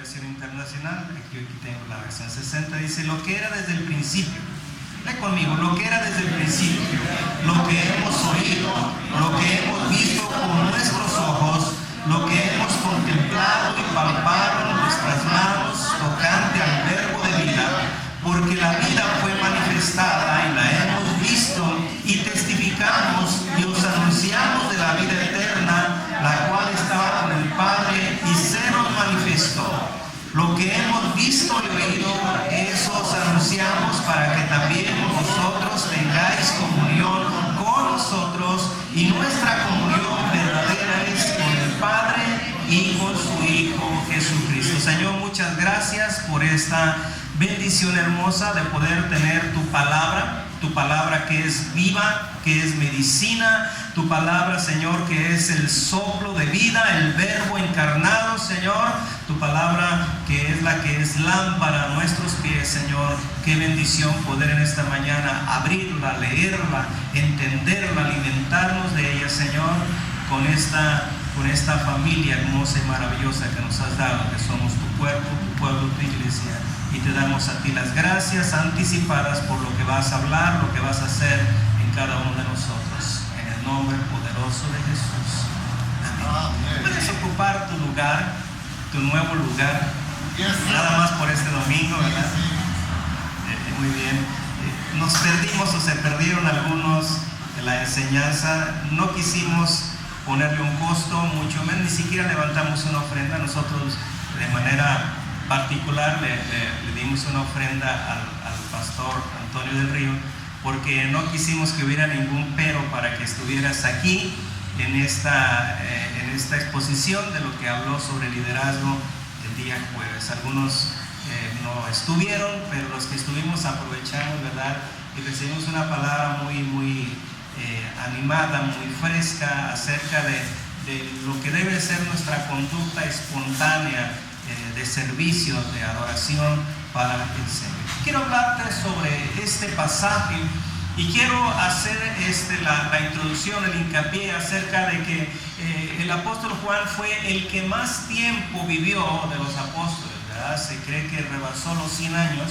versión internacional, aquí tengo la versión 60, dice: lo que era desde el principio. Lee conmigo: lo que era desde el principio, lo que hemos oído, lo que hemos visto con nuestros ojos, lo que hemos contemplado y palpado en nuestras manos tocante al verbo de vida, porque la vida fue manifestada y la hemos visto y testificamos y os anunciamos de la vida eterna, la cual estaba con el Padre y se nos manifestó. Lo que hemos visto y oído, eso os anunciamos, para que también vosotros tengáis comunión con nosotros, y nuestra comunión verdadera es con el Padre y con su Hijo Jesucristo. Señor, muchas gracias por esta bendición hermosa de poder tener tu palabra que es viva, que es medicina, tu palabra, Señor, que es el soplo de vida, el verbo encarnado, Señor, tu palabra que es lámpara a nuestros pies, Señor. Qué bendición poder en esta mañana abrirla, leerla, entenderla, alimentarnos de ella, Señor, con esta familia hermosa y maravillosa que nos has dado, que somos tu cuerpo, tu pueblo, tu iglesia. Y te damos a ti las gracias anticipadas por lo que vas a hablar, lo que vas a hacer en cada uno de nosotros. En el nombre poderoso de Jesús. Amén. Puedes ocupar tu lugar, tu nuevo lugar, nada más por este domingo, ¿verdad? Muy bien. Nos perdimos o se perdieron algunos de la enseñanza. No quisimos ponerle un costo, mucho menos, ni siquiera levantamos una ofrenda. Nosotros de manera particular le dimos una ofrenda al pastor Antonio del Río, porque no quisimos que hubiera ningún pero para que estuvieras aquí en esta exposición de lo que habló sobre liderazgo el día jueves. Algunos no estuvieron, pero los que estuvimos aprovechamos, ¿verdad? Y recibimos una palabra muy animada, muy fresca acerca de lo que debe ser nuestra conducta espontánea de servicio, de adoración para el Señor. Quiero hablarte sobre este pasaje y quiero hacer la introducción, el hincapié acerca de que el apóstol Juan fue el que más tiempo vivió de los apóstoles, ¿verdad? Se cree que rebasó los 100 años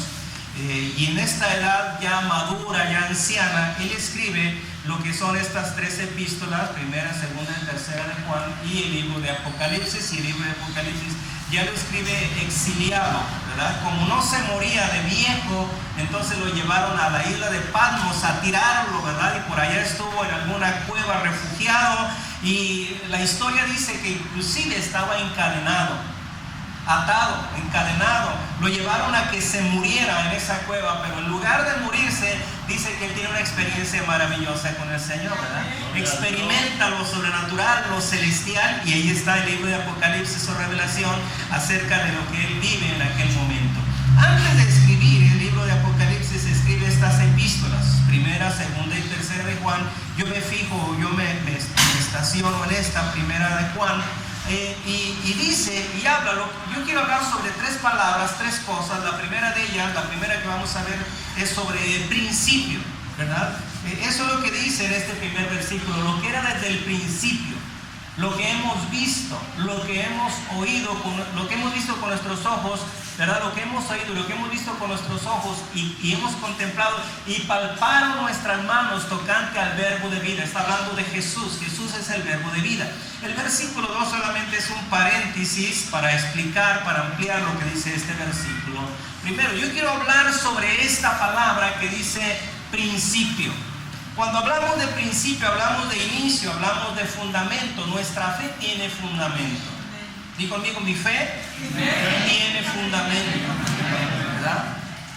y en esta edad ya madura, ya anciana, él escribe lo que son estas 3 epístolas, primera, segunda y tercera de Juan, y el libro de Apocalipsis. Y el libro de Apocalipsis ya lo escribe exiliado, ¿verdad? Como no se moría de viejo, entonces lo llevaron a la isla de Patmos a tirarlo, ¿verdad? Y por allá estuvo en alguna cueva refugiado, y la historia dice que inclusive estaba encadenado, atado, encadenado. Lo llevaron a que se muriera en esa cueva, pero en lugar de morirse, dice que él tiene una experiencia maravillosa con el Señor, ¿verdad? Experimenta lo sobrenatural, lo celestial, y ahí está el libro de Apocalipsis o Revelación acerca de lo que él vive en aquel momento. Antes de escribir el libro de Apocalipsis, escribe estas epístolas, primera, segunda y tercera de Juan. Yo me fijo, yo me estaciono en esta primera de Juan. Y dice y habla, yo quiero hablar sobre 3 palabras, 3 cosas. La primera de ellas, la primera que vamos a ver, es sobre el principio, ¿verdad? Eso es lo que dice en este primer versículo: lo que era desde el principio, lo que hemos visto, lo que hemos oído, lo que hemos visto con nuestros ojos, ¿verdad? Lo que hemos oído, lo que hemos visto con nuestros ojos y hemos contemplado y palparon nuestras manos tocante al verbo de vida. Está hablando de Jesús. Jesús es el verbo de vida. El versículo 2 solamente es un paréntesis para explicar, para ampliar lo que dice este versículo. Primero, yo quiero hablar sobre esta palabra que dice principio. Cuando hablamos de principio, hablamos de inicio, hablamos de fundamento. Nuestra fe tiene fundamento. Dí conmigo: mi fe tiene fundamento, ¿verdad?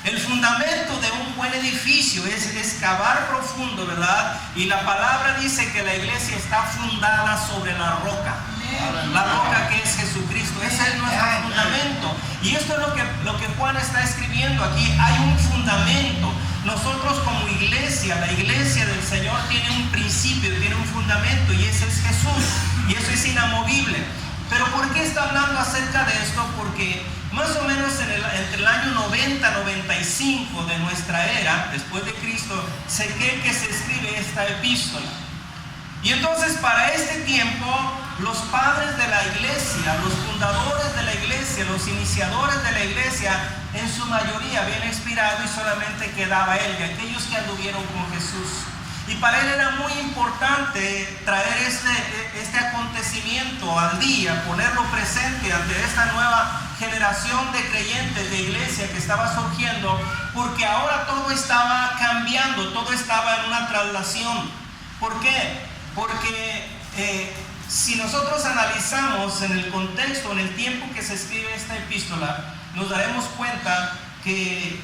El fundamento de un buen edificio es cavar profundo, ¿verdad? Y la palabra dice que la iglesia está fundada sobre la roca. La roca que es Jesucristo. Ese es nuestro fundamento. Y esto es lo que Juan está escribiendo aquí. Hay un fundamento. Nosotros como iglesia, la iglesia del Señor tiene un principio, tiene un fundamento, y ese es Jesús. Y eso es inamovible. Pero ¿por qué está hablando acerca de esto? Porque más o menos entre el año 90-95 de nuestra era, después de Cristo, se cree que se escribe esta epístola. Y entonces para este tiempo, los padres de la iglesia, los fundadores de la iglesia, los los iniciadores de la iglesia, en su mayoría habían expirado y solamente quedaba él y aquellos que anduvieron con Jesús. Y para él era muy importante traer este acontecimiento al día, ponerlo presente ante esta nueva generación de creyentes de iglesia que estaba surgiendo, porque ahora todo estaba cambiando, todo estaba en una traslación. ¿Por qué? Porque si nosotros analizamos en el contexto, en el tiempo que se escribe esta epístola, nos daremos cuenta que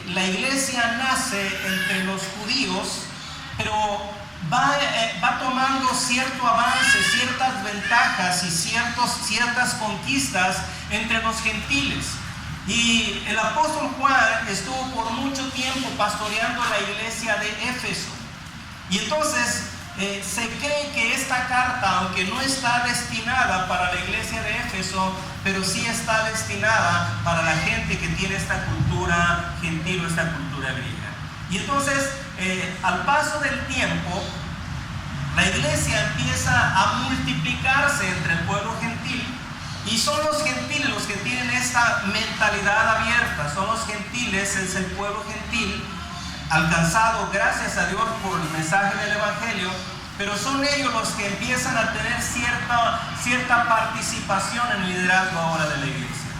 la iglesia nace entre los judíos, pero va tomando cierto avance, ciertas ventajas y ciertas conquistas entre los gentiles. Y el apóstol Juan estuvo por mucho tiempo pastoreando la iglesia de Éfeso. Y entonces se cree que esta carta, aunque no está destinada para la iglesia de Éfeso, pero sí está destinada para la gente que tiene esta cultura gentil o esta cultura griega. Y entonces, al paso del tiempo, la iglesia empieza a multiplicarse entre el pueblo gentil, y son los gentiles los que tienen esta mentalidad abierta. Son los gentiles, es el pueblo gentil alcanzado, gracias a Dios, por el mensaje del evangelio, pero son ellos los que empiezan a tener cierta participación en el liderazgo ahora de la iglesia.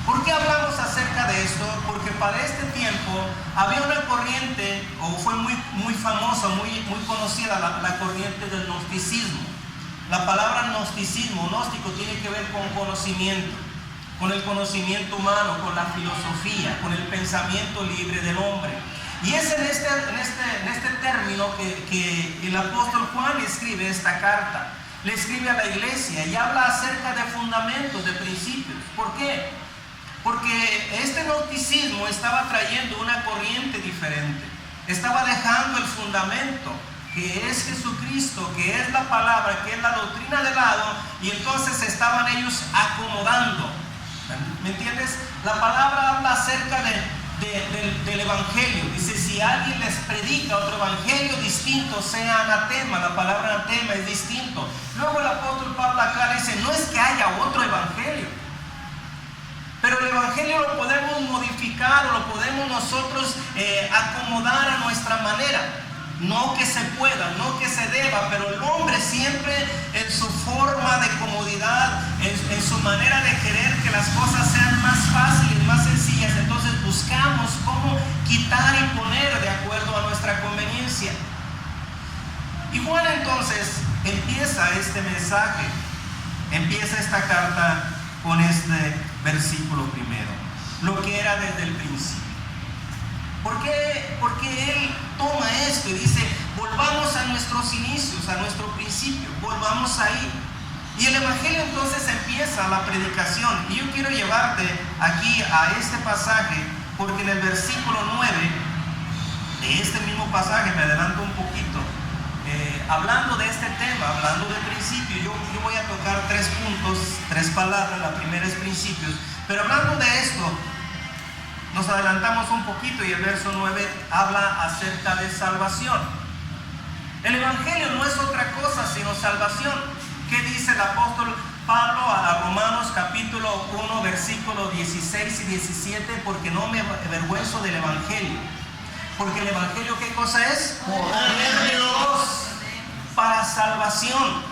¿Por qué hablamos acerca de esto? Porque para este tiempo había una corriente, o fue muy famosa, muy conocida, la corriente del gnosticismo. La palabra gnosticismo, gnóstico, tiene que ver con conocimiento, con el conocimiento humano, con la filosofía, con el pensamiento libre del hombre. Y es en este término que el apóstol Juan escribe esta carta. Le escribe a la iglesia y habla acerca de fundamentos, de principios. ¿Por qué? Porque este gnosticismo estaba trayendo una corriente diferente. Estaba dejando el fundamento, que es Jesucristo, que es la palabra, que es la doctrina de lado, y entonces estaban ellos acomodando. ¿Me entiendes? La palabra habla acerca del evangelio. Dice, si alguien les predica otro evangelio distinto, sea anatema. La palabra anatema es distinto. Luego el apóstol Pablo aclara, dice, no es que haya otro evangelio, pero el evangelio lo podemos modificar o lo podemos nosotros acomodar a nuestra manera. No que se pueda, no que se deba, pero el hombre siempre en su forma de comodidad, en su manera de querer que las cosas sean más fáciles, más sencillas, entonces buscamos cómo quitar y poner de acuerdo a nuestra conveniencia. Y Juan entonces empieza este mensaje, empieza esta carta con este versículo primero, lo que era desde el principio. Porque él toma esto y dice, volvamos a nuestros inicios, a nuestro principio, volvamos ahí. Y el evangelio entonces empieza la predicación. Y yo quiero llevarte aquí a este pasaje, porque en el versículo 9 de este mismo pasaje, me adelanto un poquito, hablando de este tema, hablando de principio, yo voy a tocar 3 puntos, 3 palabras. La primera es principios, pero hablando de esto, nos adelantamos un poquito y el verso 9 habla acerca de salvación. El evangelio no es otra cosa sino salvación. ¿Qué dice el apóstol Pablo a Romanos capítulo 1 versículos 16 y 17? Porque no me avergüenzo del evangelio. Porque el evangelio, ¿qué cosa es? Poder de Dios para salvación,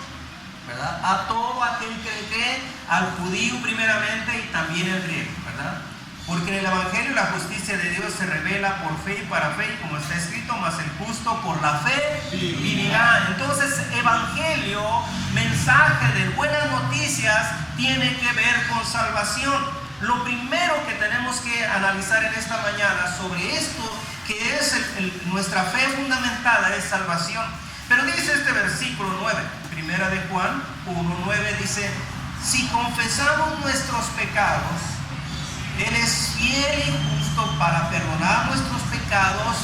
¿verdad? A todo aquel que cree, al judío primeramente y también al griego, ¿verdad? Porque en el evangelio la justicia de Dios se revela por fe y para fe, como está escrito, mas el justo por la fe vivirá. Entonces, evangelio, mensaje de buenas noticias, tiene que ver con salvación. Lo primero que tenemos que analizar en esta mañana sobre esto, que es nuestra fe fundamentada, es salvación. Pero dice este versículo 9, primera de Juan 1:9, dice, si confesamos nuestros pecados, Él es fiel y justo para perdonar nuestros pecados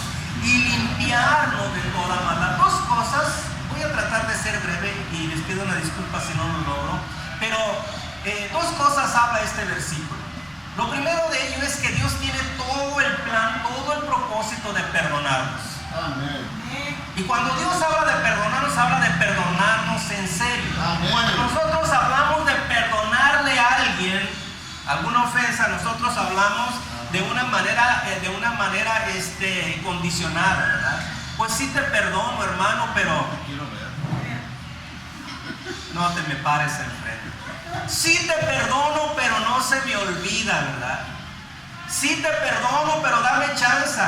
y limpiarnos de toda maldad. 2 cosas, voy a tratar de ser breve y les pido una disculpa si no lo logro, pero 2 cosas habla este versículo. Lo primero de ello es que Dios tiene todo el plan, todo el propósito de perdonarnos. Amén. Y cuando Dios habla de perdonarnos en serio. Amén. Cuando nosotros hablamos de perdonarle a alguien, alguna ofensa, nosotros hablamos de una manera condicionada, ¿verdad? Pues sí te perdono, hermano, pero no te me pares enfrente. Sí te perdono, pero no se me olvida, ¿verdad? Sí te perdono, pero dame chance.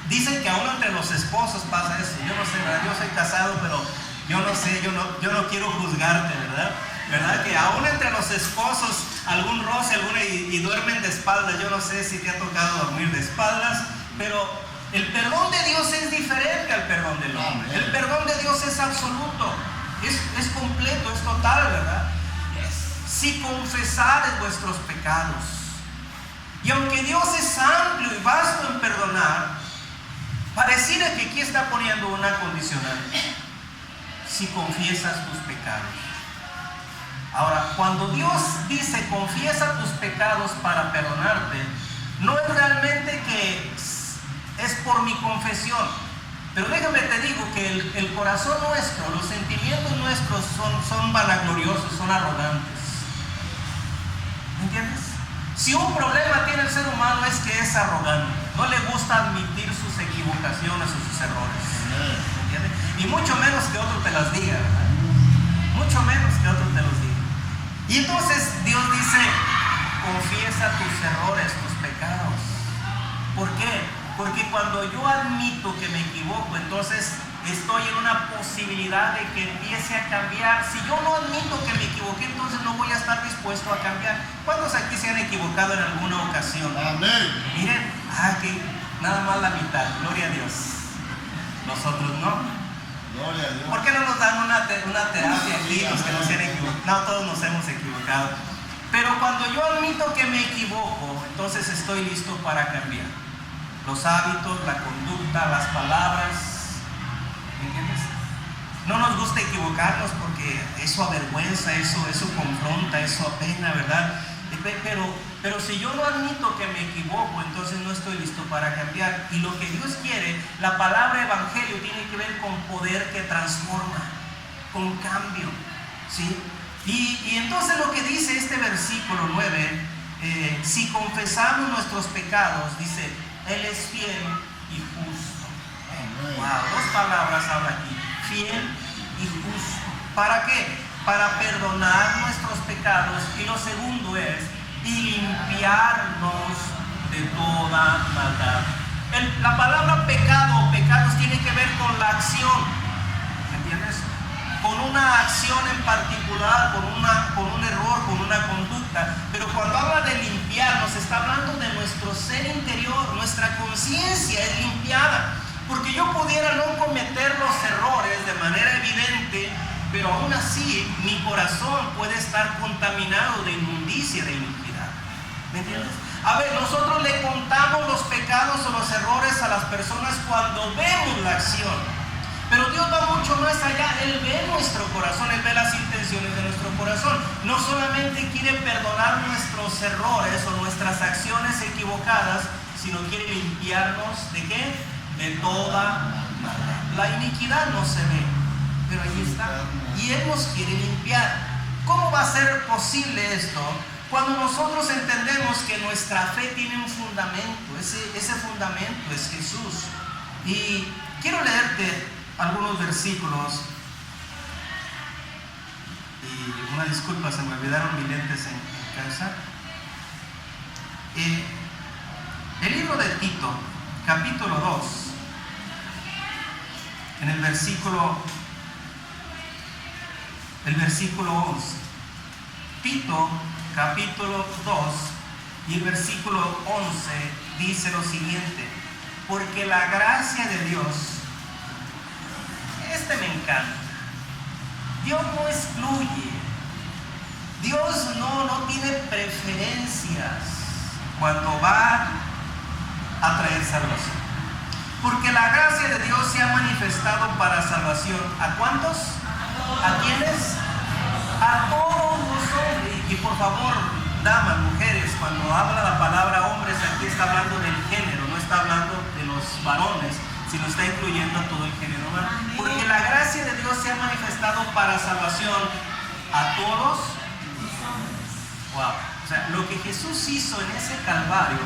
Dicen que aún entre los esposos pasa eso. Yo no sé, ¿verdad? Yo soy casado, pero yo no sé, yo no quiero juzgarte, ¿verdad? ¿Verdad? Que aún entre los esposos algún roce, y duermen de espaldas. Yo no sé si te ha tocado dormir de espaldas, pero el perdón de Dios es diferente al perdón del hombre. El perdón de Dios es absoluto, es completo, es total, ¿verdad? Si confesares vuestros pecados, y aunque Dios es amplio y vasto en perdonar, pareciera que aquí está poniendo una condicional: si confiesas tus pecados. Ahora, cuando Dios dice confiesa tus pecados para perdonarte, no es realmente que es por mi confesión, pero déjame te digo que el corazón nuestro, los sentimientos nuestros son vanagloriosos, son arrogantes. ¿Me entiendes? Si un problema tiene el ser humano es que es arrogante, no le gusta admitir sus equivocaciones o sus errores. ¿Me entiendes? Y mucho menos que otro te las diga, ¿verdad? Mucho menos que otro te los diga. Y entonces Dios dice, confiesa tus errores, tus pecados. ¿Por qué? Porque cuando yo admito que me equivoco, entonces estoy en una posibilidad de que empiece a cambiar. Si yo no admito que me equivoqué, entonces no voy a estar dispuesto a cambiar. ¿Cuántos aquí se han equivocado en alguna ocasión? Amén. Miren, que nada más la mitad, gloria a Dios. Nosotros no. Gloria a Dios. ¿Por qué no nos dan una terapia aquí los que no se han equivocado? No, todos nos hemos equivocado. Pero cuando yo admito que me equivoco, entonces estoy listo para cambiar. Los hábitos, la conducta, las palabras. ¿Me entiendes? No nos gusta equivocarnos porque eso avergüenza, eso confronta, eso apena, ¿verdad? Pero si yo no admito que me equivoco, entonces no estoy listo para cambiar. Y lo que Dios quiere, la palabra evangelio tiene que ver con poder que transforma, con cambio, ¿sí? Y entonces lo que dice este versículo 9, si confesamos nuestros pecados, dice, Él es fiel y justo. Wow, dos palabras habla aquí, fiel y justo. ¿Para qué? Para perdonar nuestros pecados, y lo segundo es y limpiarnos de toda maldad. La palabra pecado, pecados tiene que ver con la acción, ¿me entiendes? Con una acción en particular, con un error, con una conducta. Pero cuando habla de limpiarnos, está hablando de nuestro ser interior, nuestra conciencia es limpiada. Porque yo pudiera no cometer los errores de manera evidente, pero aún así mi corazón puede estar contaminado de inmundicia, de iniquidad. ¿Me entiendes? A ver, nosotros le contamos los pecados o los errores a las personas cuando vemos la acción. Pero Dios va mucho más allá. Él ve nuestro corazón, Él ve las intenciones de nuestro corazón. No solamente quiere perdonar nuestros errores o nuestras acciones equivocadas, sino quiere limpiarnos ¿de qué? De toda maldad. La iniquidad no se ve, pero ahí está. Y Él nos quiere limpiar. ¿Cómo va a ser posible esto? Cuando nosotros entendemos que nuestra fe tiene un fundamento. Ese fundamento es Jesús. Y quiero leerte algunos versículos. Y una disculpa, se me olvidaron mis lentes en casa. El libro de Tito, capítulo 2, en el versículo 11. Tito, capítulo 2, y el versículo 11 dice lo siguiente: porque la gracia de Dios, me encanta. Dios no excluye. Dios no tiene preferencias cuando va a traer salvación. Porque la gracia de Dios se ha manifestado para salvación. ¿A cuántos? ¿A quiénes? A todos los hombres. Y por favor, damas, mujeres, cuando habla la palabra hombres, aquí está hablando del género, no está hablando de los varones, sino está incluyendo a todo el género humano. Porque la gracia de Dios se ha manifestado para salvación a todos Wow. O sea, lo que Jesús hizo en ese Calvario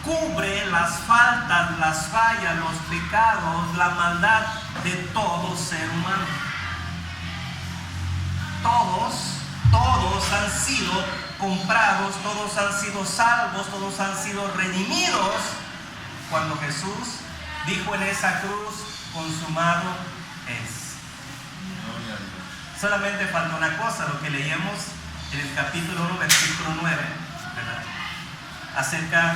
cubre las faltas, las fallas, los pecados, la maldad de todo ser humano. Todos han sido comprados, todos han sido salvos, todos han sido redimidos cuando Jesús dijo en esa cruz: consumado es. Solamente falta una cosa, lo que leíamos en el capítulo 1, versículo 9, ¿verdad? Acerca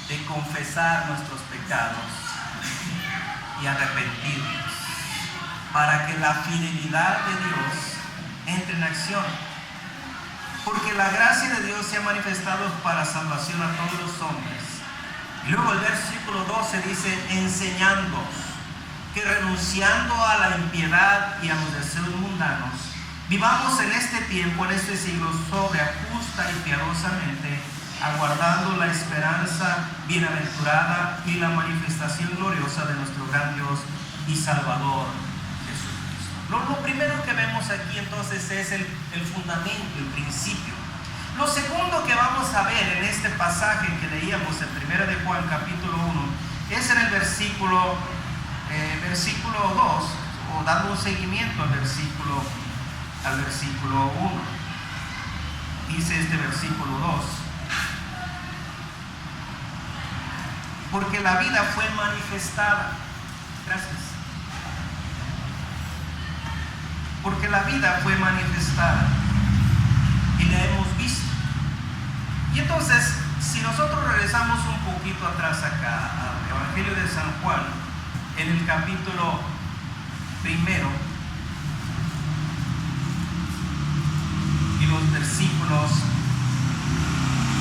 de confesar nuestros pecados y arrepentirnos, para que la fidelidad de Dios entre en acción. Porque la gracia de Dios se ha manifestado para salvación a todos los hombres. Y luego el versículo 12 dice: enseñando que renunciando a la impiedad y a los deseos mundanos, vivamos en este tiempo, en este siglo, sobria, justa y piadosamente, aguardando la esperanza bienaventurada y la manifestación gloriosa de nuestro gran Dios y Salvador Jesucristo. Lo primero que vemos aquí entonces es el fundamento, el principio. Lo segundo que vamos a ver en este pasaje que leíamos en 1 de Juan capítulo 1 es en el versículo 2, o dando un seguimiento al versículo 1. Dice este versículo 2: porque la vida fue manifestada. Gracias. Porque la vida fue manifestada y la hemos visto. Y entonces, si nosotros regresamos un poquito atrás acá al Evangelio de San Juan, en el capítulo 1 y los versículos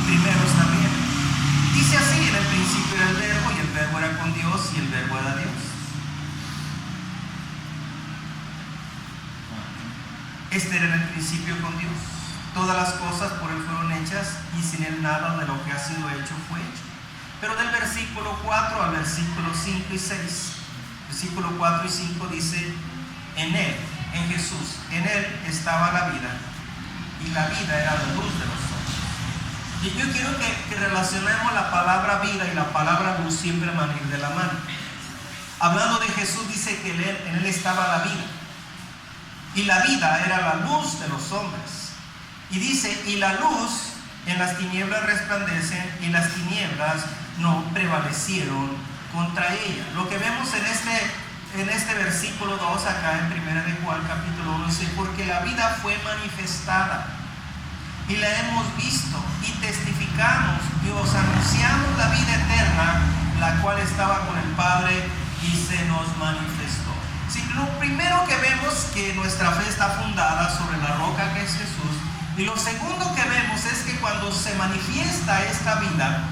primeros también, dice así: en el principio era el verbo, y el verbo era con Dios, y el verbo era Dios. Este era en el principio con Dios. Todas las cosas por Él fueron hechas, y sin Él nada de lo que ha sido hecho fue hecho. Pero del versículo 4 al versículo 5 y 6, versículo 4 y 5 dice: en Él, en Jesús, en Él estaba la vida, y la vida era la luz de los hombres. Y yo quiero que relacionemos la palabra vida y la palabra luz, siempre van a ir de la mano. Hablando de Jesús, dice que en Él estaba la vida, y la vida era la luz de los hombres. Y dice: y la luz en las tinieblas resplandecen, y las tinieblas no prevalecieron contra ella. Lo que vemos en este versículo 2 acá en 1 de Juan capítulo 1 dice: porque la vida fue manifestada y la hemos visto, y testificamos y os anunciamos la vida eterna, la cual estaba con el Padre y se nos manifestó. Sí, lo primero que vemos es que nuestra fe está fundada sobre la roca que es Jesús. Y lo segundo que vemos es que cuando se manifiesta esta vida,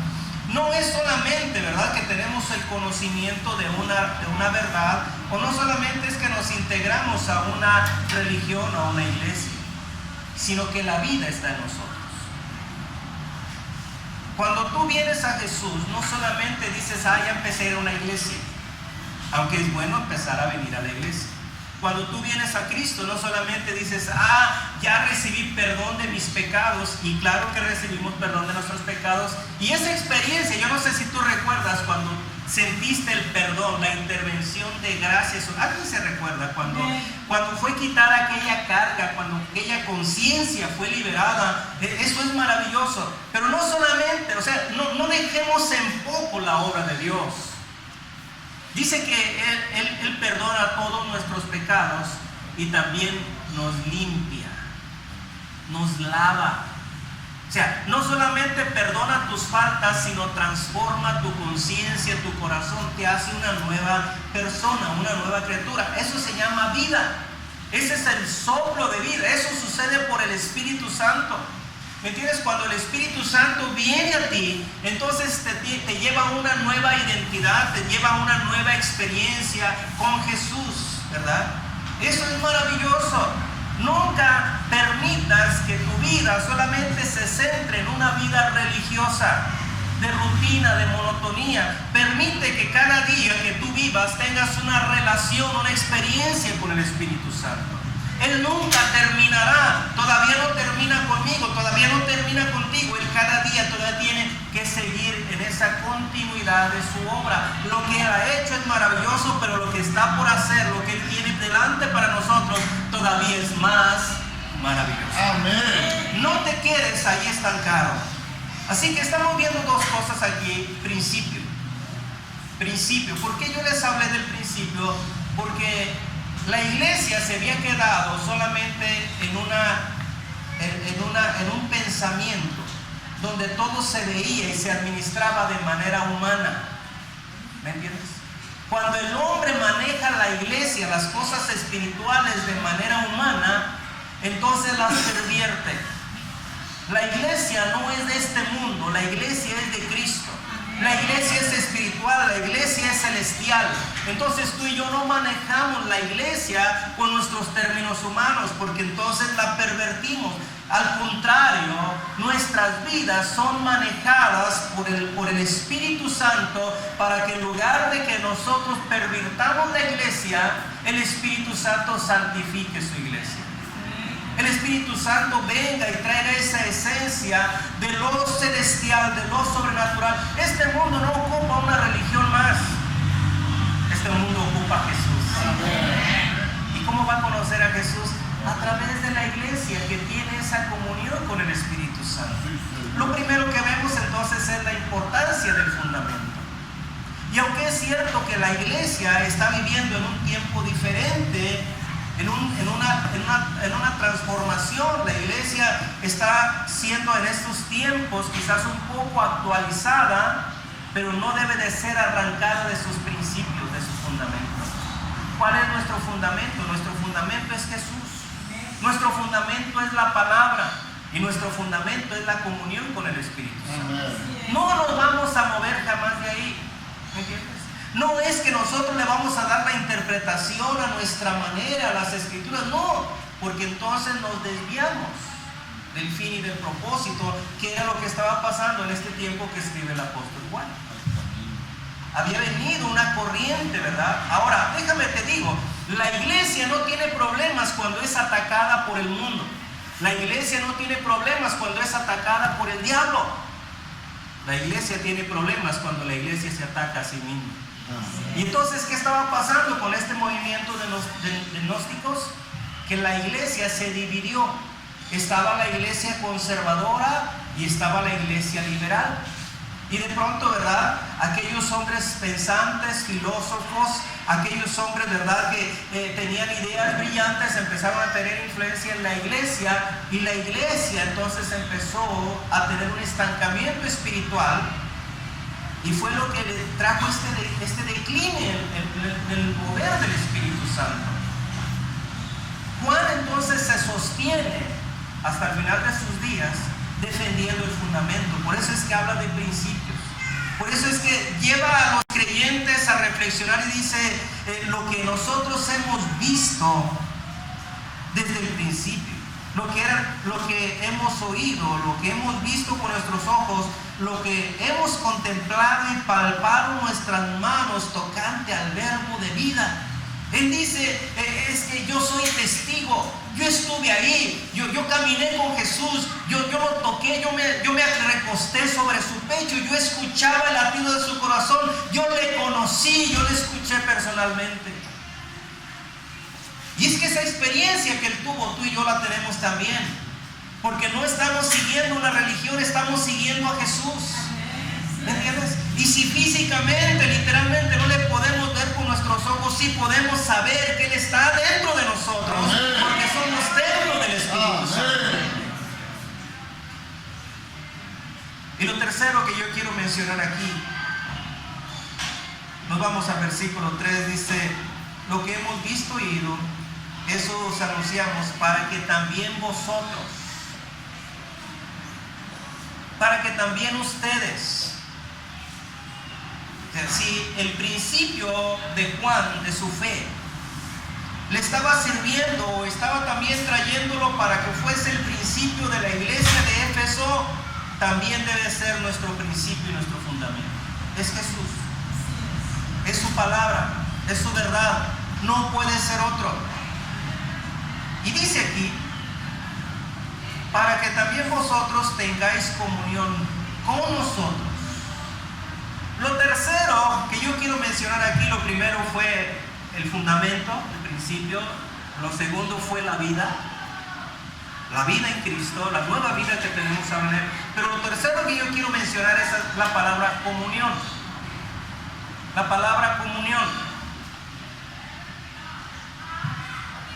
no es solamente, ¿verdad?, que tenemos el conocimiento de una verdad, o no solamente es que nos integramos a una religión o a una iglesia, sino que la vida está en nosotros. Cuando tú vienes a Jesús, no solamente dices: ya empecé a ir a una iglesia, aunque es bueno empezar a venir a la iglesia. Cuando tú vienes a Cristo, no solamente dices: ya recibí perdón de mis pecados, y claro que recibimos perdón de nuestros pecados, y esa experiencia, yo no sé si tú recuerdas cuando sentiste el perdón, la intervención de gracia. ¿Alguien se recuerda cuando fue quitada aquella carga, cuando aquella conciencia fue liberada? Eso es maravilloso. Pero no solamente, o sea, no dejemos en poco la obra de Dios. Dice que Él perdona todos nuestros pecados, y también nos limpia, nos lava. O sea, no solamente perdona tus faltas, sino transforma tu conciencia, tu corazón, te hace una nueva persona, una nueva criatura. Eso se llama vida. Ese es el soplo de vida. Eso sucede por el Espíritu Santo. ¿Me entiendes? Cuando el Espíritu Santo viene a ti, entonces te lleva a una nueva identidad, te lleva a una nueva experiencia con Jesús, ¿verdad? Eso es maravilloso. Nunca permitas que tu vida solamente se centre en una vida religiosa, de rutina, de monotonía. Permite que cada día que tú vivas tengas una relación, una experiencia con el Espíritu Santo. Él nunca terminará. Todavía no termina conmigo, todavía no termina contigo. Él cada día todavía tiene que seguir en esa continuidad de su obra. Lo que Él ha hecho es maravilloso, pero lo que está por hacer, lo que Él tiene delante para nosotros, todavía es más maravilloso. Amén. No te quedes ahí estancado. Así que estamos viendo dos cosas aquí. Principio. ¿Por qué yo les hablé del principio? Porque la iglesia se había quedado solamente en un pensamiento donde todo se veía y se administraba de manera humana. ¿Me entiendes? Cuando el hombre maneja la iglesia, las cosas espirituales de manera humana, entonces las pervierte. La iglesia no es de este mundo, la iglesia es de Cristo. La iglesia es espiritual, la iglesia es celestial. Entonces tú y yo no manejamos la iglesia con nuestros términos humanos, porque entonces la pervertimos. Al contrario, nuestras vidas son manejadas por el Espíritu Santo, para que en lugar de que nosotros pervirtamos la iglesia, el Espíritu Santo santifique su iglesia. El Espíritu Santo venga y traiga esa esencia de lo celestial, de lo sobrenatural. Este mundo no ocupa una religión más. Este mundo ocupa a Jesús. Amén. ¿Y cómo va a conocer a Jesús? A través de la iglesia, que tiene esa comunión con el Espíritu Santo. Lo primero que vemos entonces es la importancia del fundamento. Y aunque es cierto que la iglesia está viviendo en un tiempo diferente, en una transformación, la iglesia está siendo en estos tiempos quizás un poco actualizada, pero no debe de ser arrancada de sus principios, de sus fundamentos. ¿Cuál es nuestro fundamento? Nuestro fundamento es Jesús. Nuestro fundamento es la palabra, y nuestro fundamento es la comunión con el Espíritu Santo. No nos vamos a mover jamás de ahí. ¿Me entiendes? No es que nosotros le vamos a dar la interpretación a nuestra manera a las Escrituras, no, porque entonces nos desviamos del fin y del propósito, que era lo que estaba pasando en este tiempo que escribe el apóstol Juan. Había venido una corriente, ¿verdad? Ahora, déjame te digo, la iglesia no tiene problemas cuando es atacada por el mundo. La iglesia no tiene problemas cuando es atacada por el diablo. La iglesia tiene problemas cuando la iglesia se ataca a sí misma. Y entonces, ¿qué estaba pasando con este movimiento de gnósticos? Que la iglesia se dividió. Estaba la iglesia conservadora y estaba la iglesia liberal. Y de pronto, ¿verdad? Aquellos hombres pensantes, filósofos, aquellos hombres, ¿verdad?, que tenían ideas brillantes, empezaron a tener influencia en la iglesia, y la iglesia entonces empezó a tener un estancamiento espiritual, y fue lo que le trajo este decline en el poder del Espíritu Santo. Juan entonces se sostiene hasta el final de sus días defendiendo el fundamento. Por eso es que habla de principios. Por eso es que lleva a los creyentes a reflexionar y dice, lo que nosotros hemos visto desde el principio, lo que hemos oído, lo que hemos visto con nuestros ojos, lo que hemos contemplado y palpado nuestras manos tocante al verbo de vida. Él dice, es que yo soy testigo, yo estuve ahí, yo caminé con Jesús, yo lo toqué, yo me recosté sobre su pecho, yo escuchaba el latido de su corazón, yo le conocí, yo le escuché personalmente. Y es que esa experiencia que él tuvo, tú y yo la tenemos también, porque no estamos siguiendo una religión, estamos siguiendo a Jesús. ¿Me entiendes? Y si físicamente, literalmente no le podemos ver con nuestros ojos, sí podemos saber que Él está dentro de nosotros. Amén. Porque somos templos del Espíritu Santo. Y lo tercero que yo quiero mencionar aquí, nos vamos al versículo 3, dice, lo que hemos visto y oído, eso os anunciamos para que también vosotros, para que también ustedes. Si el principio de Juan, de su fe, le estaba sirviendo o estaba también trayéndolo para que fuese el principio de la iglesia de Éfeso, también debe ser nuestro principio y nuestro fundamento. Es Jesús, es su palabra, es su verdad, no puede ser otro. Y dice aquí, para que también vosotros tengáis comunión con nosotros. Lo tercero que yo quiero mencionar aquí, lo primero fue el fundamento, el principio. Lo segundo fue la vida en Cristo, la nueva vida que tenemos ahora en Él. Pero lo tercero que yo quiero mencionar es la palabra comunión. La palabra comunión.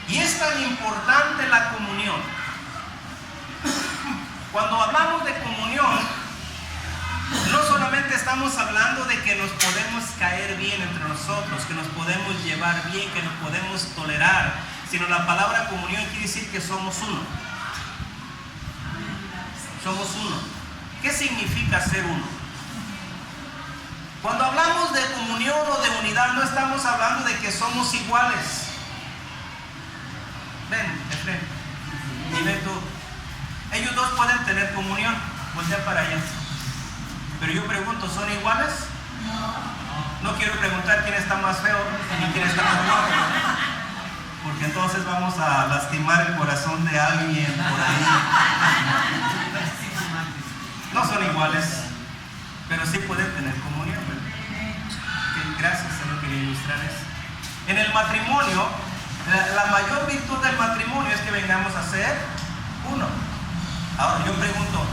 Y es tan importante la comunión. Cuando hablamos de comunión, no solamente estamos hablando de que nos podemos caer bien entre nosotros, que nos podemos llevar bien, que nos podemos tolerar, sino la palabra comunión quiere decir que somos uno. Somos uno. ¿Qué significa ser uno? Cuando hablamos de comunión o de unidad, no estamos hablando de que somos iguales. Ven, Efraín. Dime tú. Ellos dos pueden tener comunión. Voltea para allá. Pero yo pregunto, ¿son iguales? No quiero preguntar quién está más feo ni quién está más guapo, porque entonces vamos a lastimar el corazón de alguien por ahí. No son iguales, pero sí pueden tener comunión. Gracias, se lo quería ilustrar eso. En el matrimonio, la mayor virtud del matrimonio es que vengamos a ser uno. Ahora yo pregunto,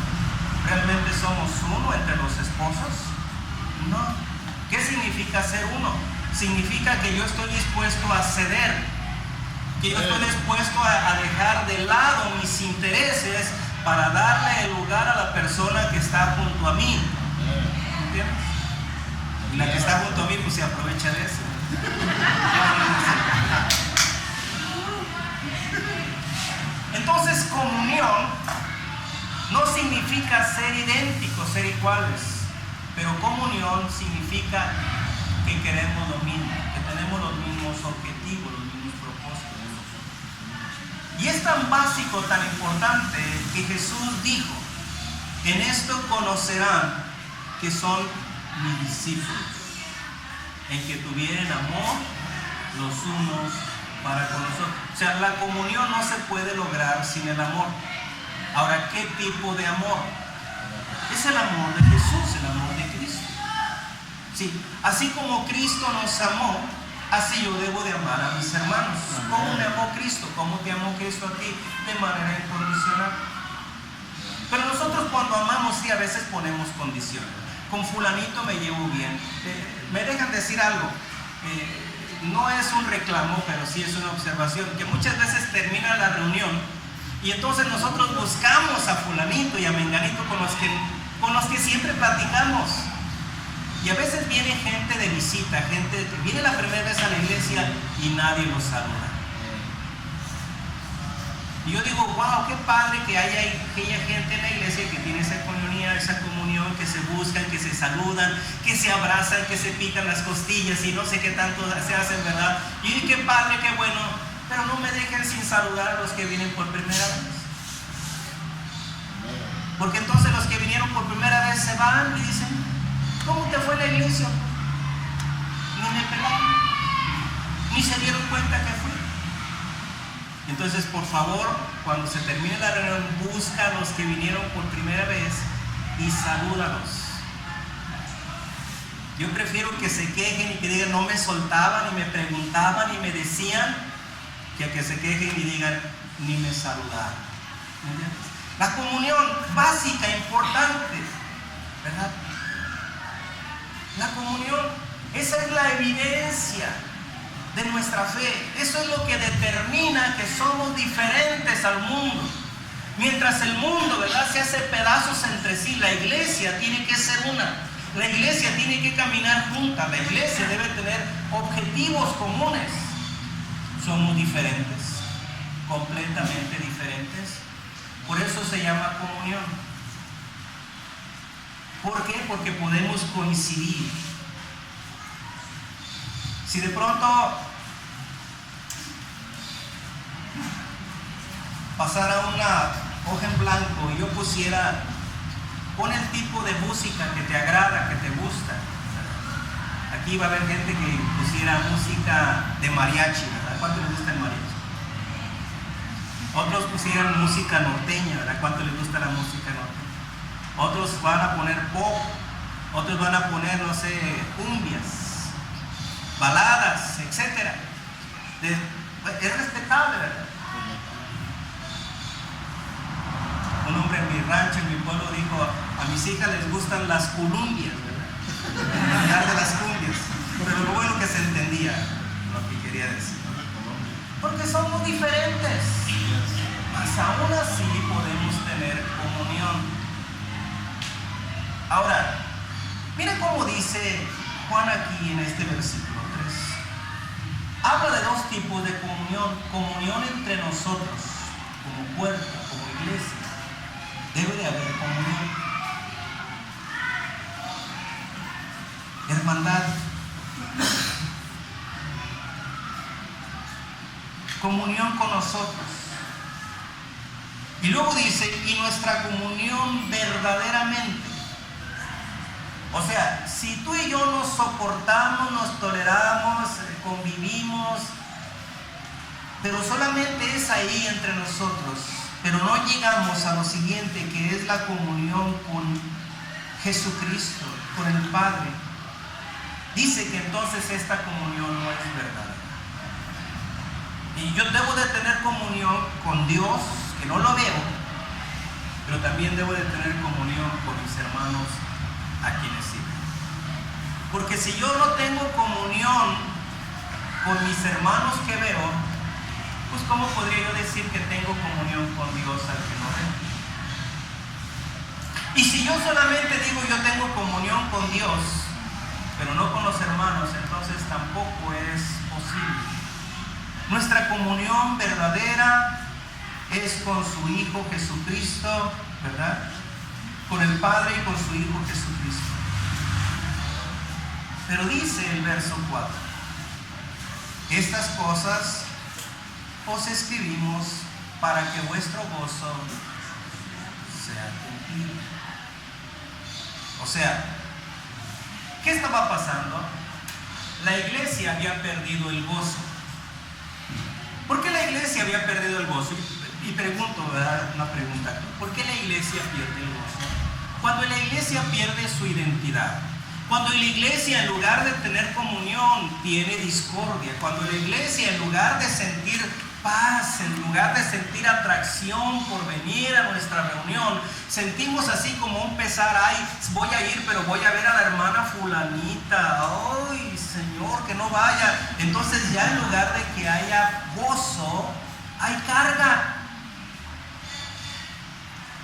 ¿realmente somos uno entre los esposos? No. ¿Qué significa ser uno? Significa que yo estoy dispuesto a ceder, que yo estoy dispuesto a dejar de lado mis intereses para darle el lugar a la persona que está junto a mí. ¿Entiendes? Y la que está junto a mí pues se aprovecha de eso. Entonces, comunión no significa ser idénticos, ser iguales, pero comunión significa que queremos lo mismo, que tenemos los mismos objetivos, los mismos propósitos. Y es tan básico, tan importante, que Jesús dijo: en esto conocerán que son mis discípulos, en que tuvieren amor los unos para con los otros. O sea, la comunión no se puede lograr sin el amor. Ahora, ¿qué tipo de amor? Es el amor de Jesús, el amor de Cristo. Sí, así como Cristo nos amó, así yo debo de amar a mis hermanos. ¿Cómo me amó Cristo? ¿Cómo te amó Cristo a ti? De manera incondicional. Pero nosotros cuando amamos, sí, a veces ponemos condiciones. Con fulanito me llevo bien. Me dejan decir algo. No es un reclamo, pero sí es una observación, que muchas veces termina la reunión y entonces nosotros buscamos a fulanito y a menganito con los que siempre platicamos. Y a veces viene gente de visita, gente que viene la primera vez a la iglesia y nadie los saluda. Y yo digo, wow, qué padre que haya gente en la iglesia que tiene esa comunión, que se buscan, que se saludan, que se abrazan, que se pican las costillas y no sé qué tanto se hacen, ¿verdad? Y yo digo, qué padre, qué bueno, pero no me dejen sin saludar a los que vienen por primera vez. Porque entonces los que vinieron por primera vez se van y dicen, ¿cómo te fue la iglesia? Ni me pelaron, ni se dieron cuenta que fui. Entonces, por favor, cuando se termine la reunión, busca a los que vinieron por primera vez y salúdalos. Yo prefiero que se quejen y que digan, no me soltaban, ni me preguntaban, ni me decían, que a que se quejen y digan, ni me saludaron. ¿Entiendes? La comunión básica, importante, ¿verdad? La comunión, esa es la evidencia de nuestra fe. Eso es lo que determina que somos diferentes al mundo. Mientras el mundo, ¿verdad?, se hace pedazos entre sí, la iglesia tiene que ser una. La iglesia tiene que caminar junta. La iglesia debe tener objetivos comunes. Somos diferentes, completamente diferentes. Por eso se llama comunión. ¿Por qué? Porque podemos coincidir. Si de pronto pasara una hoja en blanco y yo pusiera, pon el tipo de música que te agrada, que te gusta. Aquí va a haber gente que pusiera música de mariachi, ¿verdad? ¿Cuánto les gusta el mariachi? Otros pusieron música norteña, ¿verdad? ¿Cuánto les gusta la música norteña? Otros van a poner pop, otros van a poner, no sé, cumbias, baladas, etc. Es respetable, ¿verdad? Un hombre en mi rancho, en mi pueblo, dijo: a mis hijas les gustan las columbias, ¿verdad? Hablar de las cumbias. Pero lo bueno que se entendía lo que quería decir. Porque somos diferentes, mas aún así podemos tener comunión. Ahora, mire cómo dice Juan aquí en este versículo 3. Habla de dos tipos de comunión. Comunión entre nosotros, como cuerpo, como iglesia. Debe de haber comunión. Hermandad. Comunión con nosotros. Y luego dice, y nuestra comunión verdaderamente. O sea, si tú y yo nos soportamos, nos toleramos, convivimos, pero solamente es ahí entre nosotros, pero no llegamos a lo siguiente, que es la comunión con Jesucristo, con el Padre, dice que entonces esta comunión no es verdadera. Y yo debo de tener comunión con Dios, que no lo veo, pero también debo de tener comunión con mis hermanos a quienes sirven. Porque si yo no tengo comunión con mis hermanos que veo, pues ¿cómo podría yo decir que tengo comunión con Dios al que no veo? Y si yo solamente digo yo tengo comunión con Dios, pero no con los hermanos, entonces tampoco es posible. Nuestra comunión verdadera es con su Hijo Jesucristo, ¿verdad? Con el Padre y con su Hijo Jesucristo. Pero dice el verso 4: estas cosas os escribimos para que vuestro gozo sea cumplido. O sea, ¿qué estaba pasando? La iglesia había perdido el gozo. ¿Por qué la iglesia había perdido el gozo? Y pregunto, ¿verdad? Una pregunta. ¿Por qué la iglesia pierde el gozo? Cuando la iglesia pierde su identidad, cuando la iglesia en lugar de tener comunión tiene discordia, cuando la iglesia en lugar de sentir paz, en lugar de sentir atracción por venir a nuestra reunión, sentimos así como un pesar: ay, voy a ir, pero voy a ver a la hermana fulanita, ay, Señor, que no vaya. Entonces ya en lugar de que haya gozo, hay carga.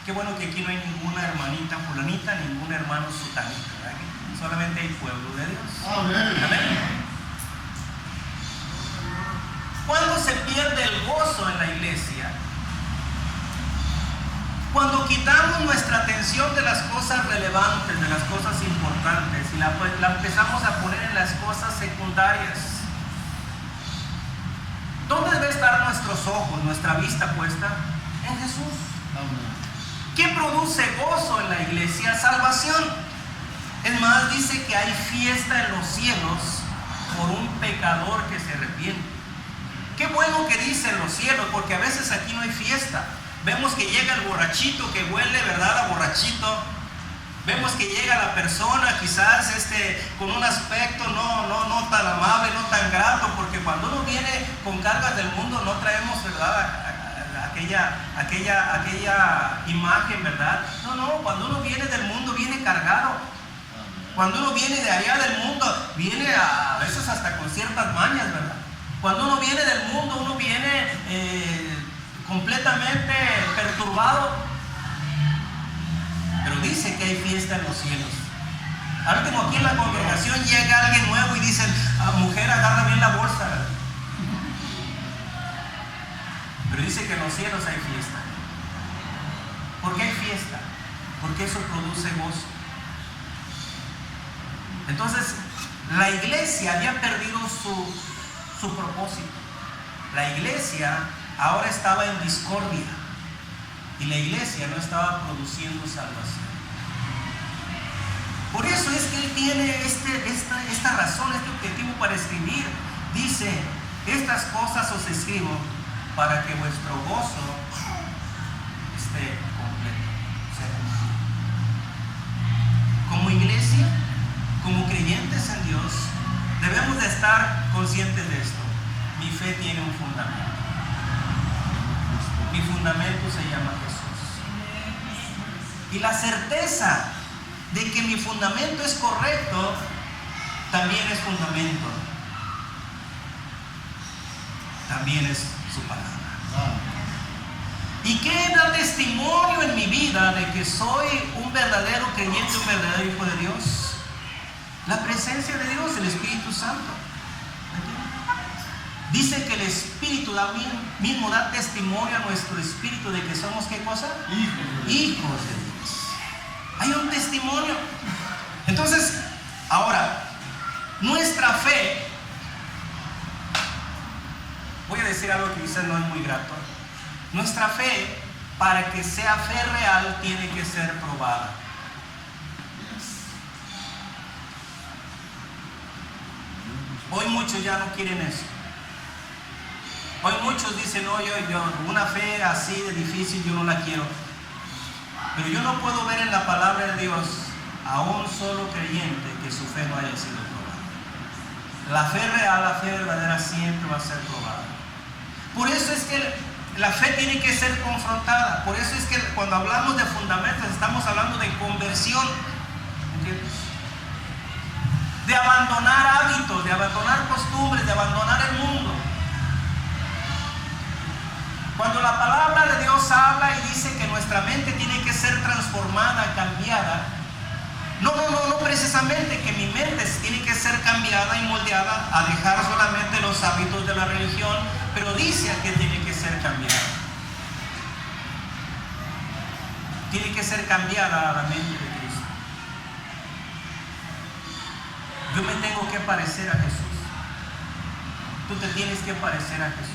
Qué bueno que aquí no hay ninguna hermanita fulanita, ningún hermano sutanita, ¿verdad? Solamente hay pueblo de Dios. Amén. Amén. Cuando se pierde el gozo en la iglesia, cuando quitamos nuestra atención de las cosas relevantes, de las cosas importantes, y la empezamos a poner en las cosas secundarias. ¿Dónde debe estar nuestros ojos, nuestra vista puesta? En Jesús. Amén. ¿Qué produce gozo en la iglesia? Salvación. Es más, dice que hay fiesta en los cielos por un pecador que se arrepiente. Qué bueno que dice en los cielos, porque a veces aquí no hay fiesta. Vemos que llega el borrachito que huele, ¿verdad?, a borrachito. Vemos que llega la persona quizás con un aspecto no tan amable, no tan grato, porque cuando uno viene con cargas del mundo no traemos, ¿verdad?, aquella imagen, ¿verdad? No, cuando uno viene del mundo viene cargado. Cuando uno viene de allá del mundo, viene a veces hasta con ciertas mañas, ¿verdad? Cuando uno viene del mundo, uno viene completamente perturbado. Pero dice que hay fiesta en los cielos. Al último, aquí en la congregación llega alguien nuevo y dicen: mujer, agarra bien la bolsa, ¿verdad? Pero dice que en los cielos hay fiesta. ¿Por qué hay fiesta? Porque eso produce gozo. Entonces, la iglesia había perdido su propósito. La iglesia ahora estaba en discordia y la iglesia no estaba produciendo salvación. Por eso es que él tiene esta razón, este objetivo para escribir. Dice: estas cosas os escribo para que vuestro gozo esté completo. Como iglesia, como creyentes en Dios, debemos de estar conscientes de esto. Mi fe tiene un fundamento. Mi fundamento se llama Jesús. Y la certeza de que mi fundamento es correcto también es fundamento. También es su palabra. ¿Y qué da testimonio en mi vida de que soy un verdadero creyente, un verdadero hijo de Dios? La presencia de Dios, el Espíritu Santo. Dice que el Espíritu mismo da testimonio a nuestro espíritu de que somos, ¿qué cosa? Hijos de Dios. Hay un testimonio. Entonces, ahora, nuestra fe, voy a decir algo que quizás no es muy grato. Nuestra fe, para que sea fe real, tiene que ser probada. Hoy muchos ya no quieren eso. Hoy muchos dicen, no, yo una fe así de difícil yo no la quiero. Pero yo no puedo ver en la palabra de Dios a un solo creyente que su fe no haya sido probada. La fe real, la fe verdadera siempre va a ser probada. Por eso es que la fe tiene que ser confrontada. Por eso es que cuando hablamos de fundamentos estamos hablando de conversión. ¿Entiendes? De abandonar hábitos, de abandonar costumbres, de abandonar el mundo. Cuando la palabra de Dios habla y dice que nuestra mente tiene que ser transformada, cambiada, no precisamente que mi mente tiene que ser cambiada y moldeada a dejar solamente los hábitos de la religión, pero dice que tiene que ser cambiada. Tiene que ser cambiada a la mente de Cristo. Yo me tengo que parecer a Jesús. Tú te tienes que parecer a Jesús.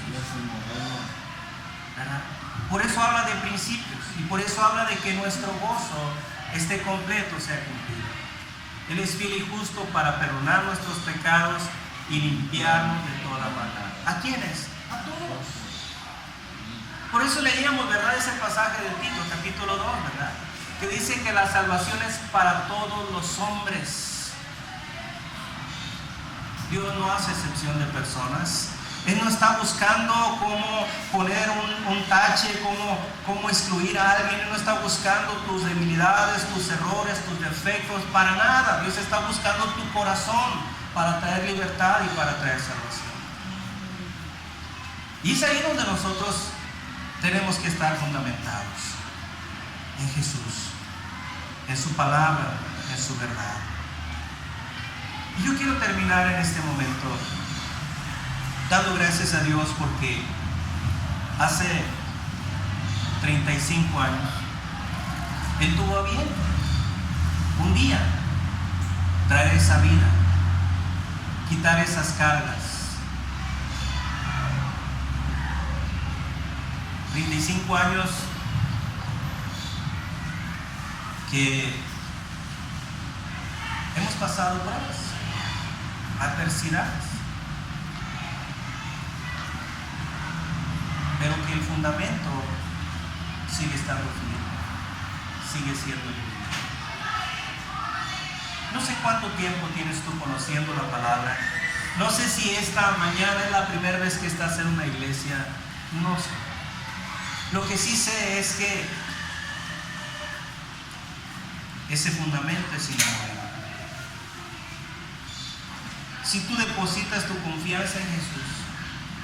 ¿Verdad? Por eso habla de principios y por eso habla de que nuestro gozo esté completo, sea cumplido. Él es fiel y justo para perdonar nuestros pecados y limpiarnos de toda maldad. ¿A quiénes? A todos. Por eso leíamos, ¿verdad?, ese pasaje de Tito, capítulo 2, ¿verdad?, que dice que la salvación es para todos los hombres. Dios no hace excepción de personas. Él no está buscando cómo poner un tache, cómo excluir a alguien. Él no está buscando tus debilidades, tus errores, tus defectos, para nada. Dios está buscando tu corazón para traer libertad y para traer salvación. Y es ahí donde nosotros tenemos que estar fundamentados en Jesús, en su palabra, en su verdad. Y yo quiero terminar en este momento dando gracias a Dios porque hace 35 años Él tuvo a bien un día traer esa vida, quitar esas cargas. 35 años que hemos pasado pruebas, adversidades, pero que el fundamento sigue estando firme, sigue siendo el mismo. No sé cuánto tiempo tienes tú conociendo la palabra, no sé si esta mañana es la primera vez que estás en una iglesia, no sé. Lo que sí sé es que ese fundamento es inamovible. Si tú depositas tu confianza en Jesús,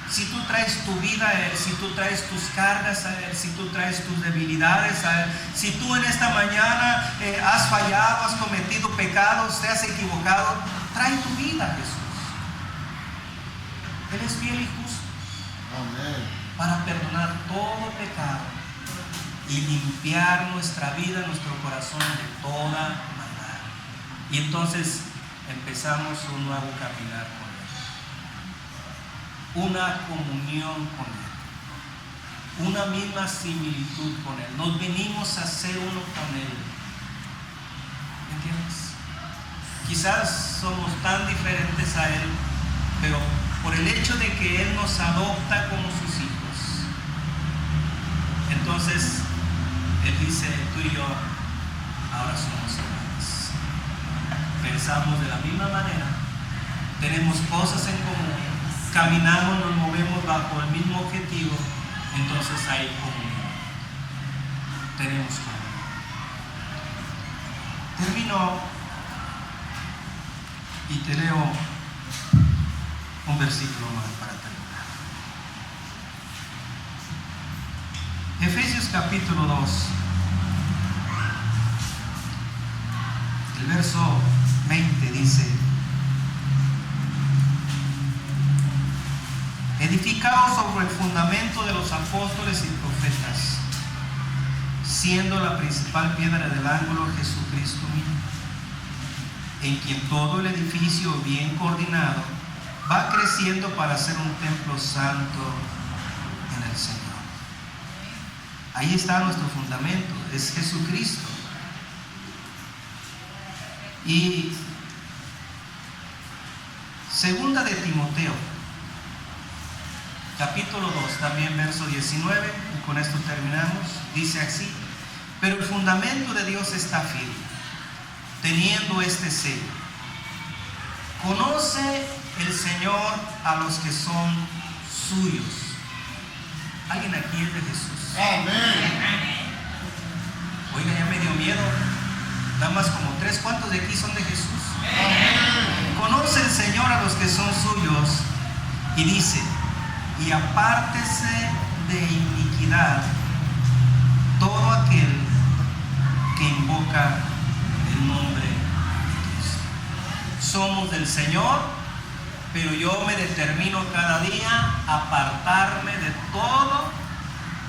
si tú traes tu vida a Él, si tú traes tus cargas a Él, si tú traes tus debilidades a Él, si tú en esta mañana has fallado, has cometido pecados, te has equivocado, trae tu vida a Jesús. Él es fiel y justo. Amén. Para perdonar todo pecado y limpiar nuestra vida, nuestro corazón de toda maldad. Y entonces empezamos un nuevo caminar con Él, una comunión con Él, una misma similitud con Él. Nos venimos a ser uno con Él. ¿Entiendes? Quizás somos tan diferentes a Él, pero por el hecho de que Él nos adopta como sus hijos, Entonces, Él dice, tú y yo ahora somos iguales. Pensamos de la misma manera, tenemos cosas en común, caminamos, nos movemos bajo el mismo objetivo, entonces hay comunión. Tenemos comunión. Termino y te leo un versículo más para terminar. Efesios capítulo 2, el verso 20 dice: edificados sobre el fundamento de los apóstoles y profetas, siendo la principal piedra del ángulo Jesucristo mismo, en quien todo el edificio bien coordinado va creciendo para ser un templo santo en el Señor. Ahí está nuestro fundamento, es Jesucristo. Y segunda de Timoteo, capítulo 2, también verso 19, y con esto terminamos, dice así: pero el fundamento de Dios está firme, teniendo este sello: conoce el Señor a los que son suyos. ¿Alguien aquí es de Jesús? Amén. Oiga, ya me dio miedo. Nada más como 3. ¿Cuántos de aquí son de Jesús? Amén. Conoce el Señor a los que son suyos, y dice: y apártese de iniquidad todo aquel que invoca el nombre de Cristo. Somos del Señor, pero yo me determino cada día a apartarme de todo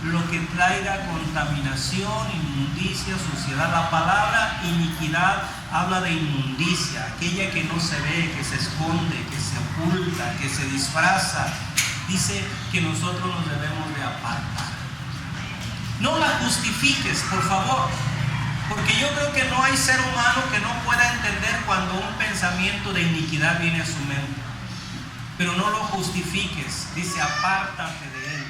lo que traiga contaminación, inmundicia, suciedad. La palabra iniquidad habla de inmundicia, aquella que no se ve, que se esconde, que se oculta, que se disfraza. Dice que nosotros nos debemos de apartar. No la justifiques, por favor, porque yo creo que no hay ser humano que no pueda entender cuando un pensamiento de iniquidad viene a su mente. Pero no lo justifiques, dice apártate de él.